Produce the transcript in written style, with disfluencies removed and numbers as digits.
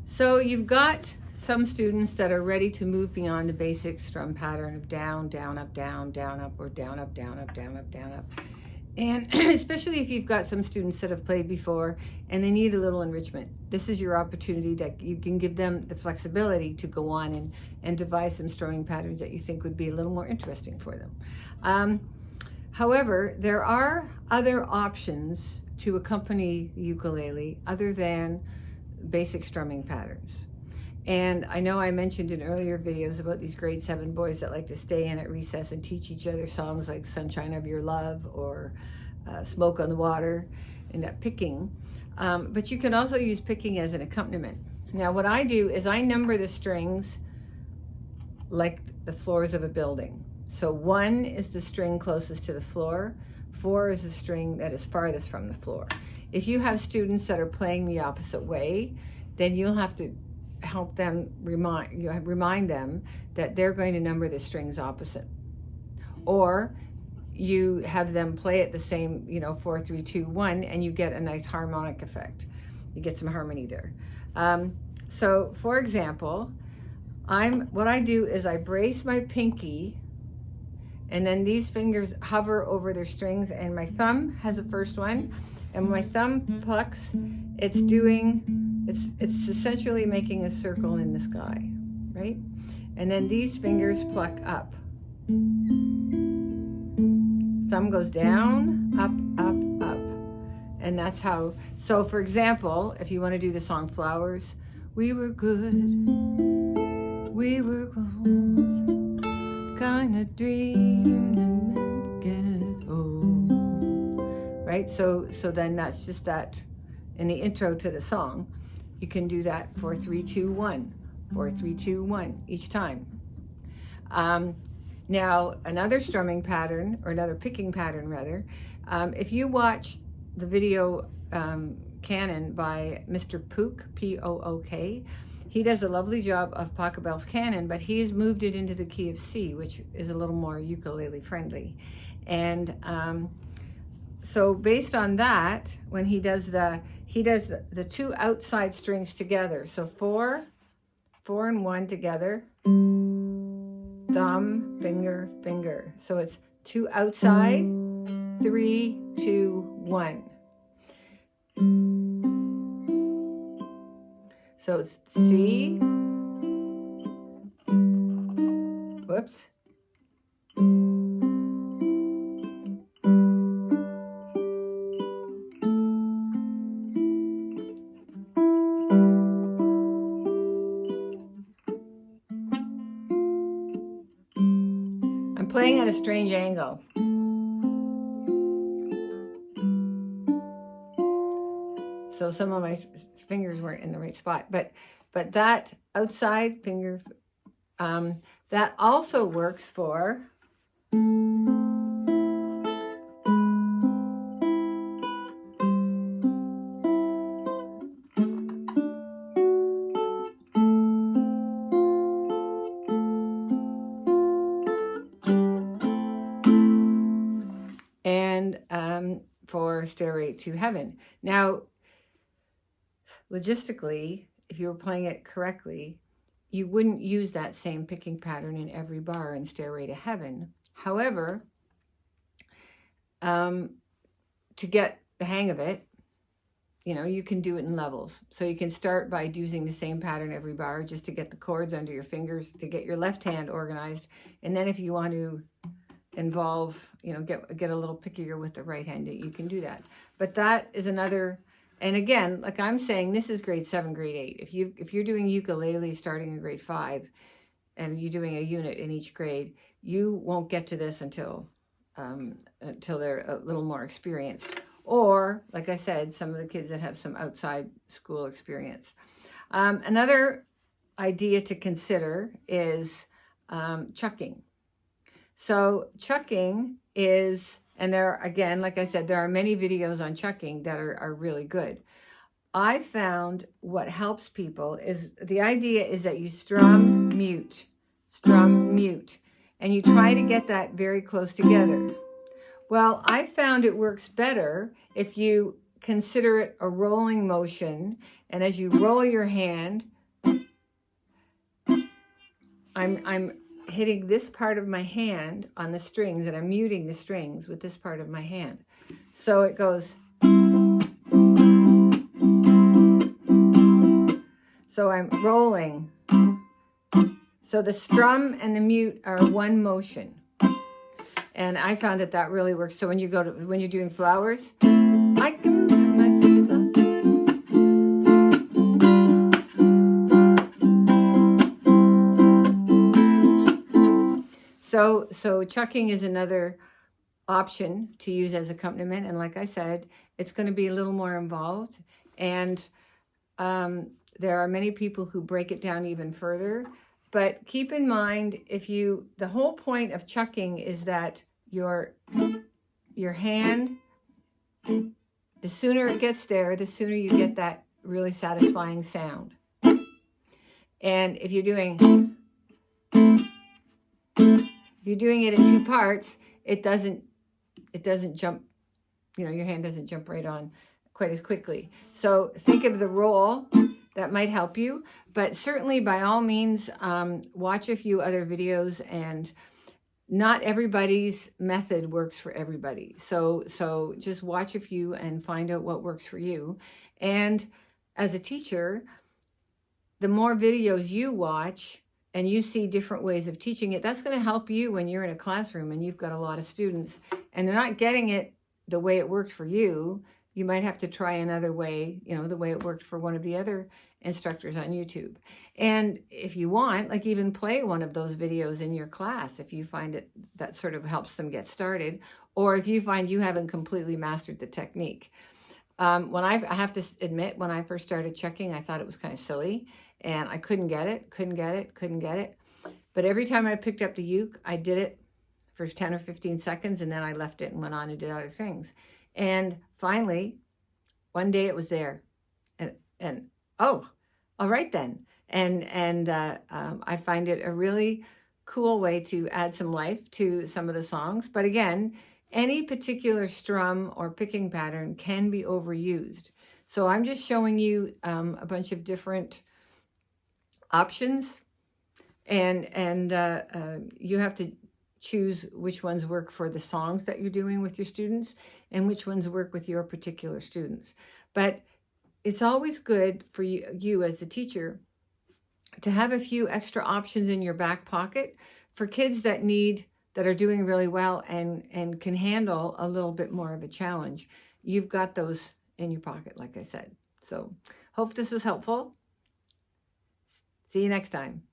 So you've got some students that are ready to move beyond the basic strum pattern of down, down, up, or down, up, down, up, down, up, down, up. And especially if you've got some students that have played before and they need a little enrichment, this is your opportunity that you can give them the flexibility to go on and devise some strumming patterns that you think would be a little more interesting for them. However, there are other options to accompany the ukulele other than basic strumming patterns. And I know I mentioned in earlier videos about these grade 7 boys that like to stay in at recess and teach each other songs like Sunshine of Your Love or Smoke on the Water and that picking. But you can also use picking as an accompaniment. Now what I do is I number the strings like the floors of a building. So 1 is the string closest to the floor, 4 is the string that is farthest from the floor. If you have students that are playing the opposite way, then you'll have to help them remind them that they're going to number the strings opposite. Or you have them play it the same, 4, 3, 2, 1, and you get a nice harmonic effect. You get some harmony there. So for example, what I do is I brace my pinky, and then these fingers hover over their strings, and my thumb has the first one, and when my thumb plucks, it's essentially making a circle in the sky, right? And then these fingers pluck up. Thumb goes down, up, up, up. And that's how, so for example, if you want to do the song Flowers, we were good, we were gold, kind of dreamed and get old, right? So then that's just that in the intro to the song. You can do that 4, 3, 2, 1, 4, 3, 2, 1 each time. Now another strumming pattern, or another picking pattern rather, if you watch the video canon by Mr. Pook, P-O-O-K, he does a lovely job of Pachelbel's canon, but he's moved it into the key of C, which is a little more ukulele friendly. And so based on that, when he does the 2 outside strings together. So 4 and 1 together, thumb, finger, finger. So it's 2 outside, 3, 2, 1. So it's C, whoops, I'm playing at a strange angle. So some of my fingers weren't in the right spot, but that outside finger, that also works for for Stairway to Heaven. Now, logistically, if you were playing it correctly, you wouldn't use that same picking pattern in every bar in Stairway to Heaven. However, to get the hang of it, you can do it in levels. So you can start by using the same pattern every bar just to get the chords under your fingers, to get your left hand organized. And then if you want to involve, get a little pickier with the right hand, you can do that. But that is another. And again, like I'm saying, this is grade 7, grade 8. If you're doing ukulele starting in grade 5 and you're doing a unit in each grade, you won't get to this until they're a little more experienced. Or, like I said, some of the kids that have some outside school experience. Another idea to consider is chucking. So chucking is, and there, again, like I said, there are many videos on chucking that are really good. I found what helps people is, the idea is that you strum, mute, and you try to get that very close together. Well, I found it works better if you consider it a rolling motion, and as you roll your hand, I'm hitting this part of my hand on the strings, and I'm muting the strings with this part of my hand. So it goes. So I'm rolling. So the strum and the mute are one motion. And I found that that really works. So when you when you're doing flowers, I can buy myself a... So chucking is another option to use as accompaniment. And like I said, it's going to be a little more involved. And there are many people who break it down even further. But keep in mind, the whole point of chucking is that your hand, the sooner it gets there, the sooner you get that really satisfying sound. And if you're doing it in two parts, it doesn't jump, your hand doesn't jump right on quite as quickly. So think of the roll. That might help you, but certainly by all means, watch a few other videos, and not everybody's method works for everybody. So just watch a few and find out what works for you. And as a teacher, the more videos you watch and you see different ways of teaching it, that's going to help you when you're in a classroom and you've got a lot of students and they're not getting it the way it worked for you. You might have to try another way, the way it worked for one of the other instructors on YouTube. And if you want, like, even play one of those videos in your class if you find that sort of helps them get started, or if you find you haven't completely mastered the technique. I have to admit, when I first started chucking, I thought it was kind of silly, and I couldn't get it. But every time I picked up the uke, I did it for 10 or 15 seconds, and then I left it and went on and did other things. And finally, one day it was there, and oh, all right then. And I find it a really cool way to add some life to some of the songs. But again, any particular strum or picking pattern can be overused. So I'm just showing you a bunch of different options, and you have to choose which ones work for the songs that you're doing with your students and which ones work with your particular students. But it's always good for you as the teacher to have a few extra options in your back pocket for kids that are doing really well and can handle a little bit more of a challenge. You've got those in your pocket, like I said. So hope this was helpful. See you next time.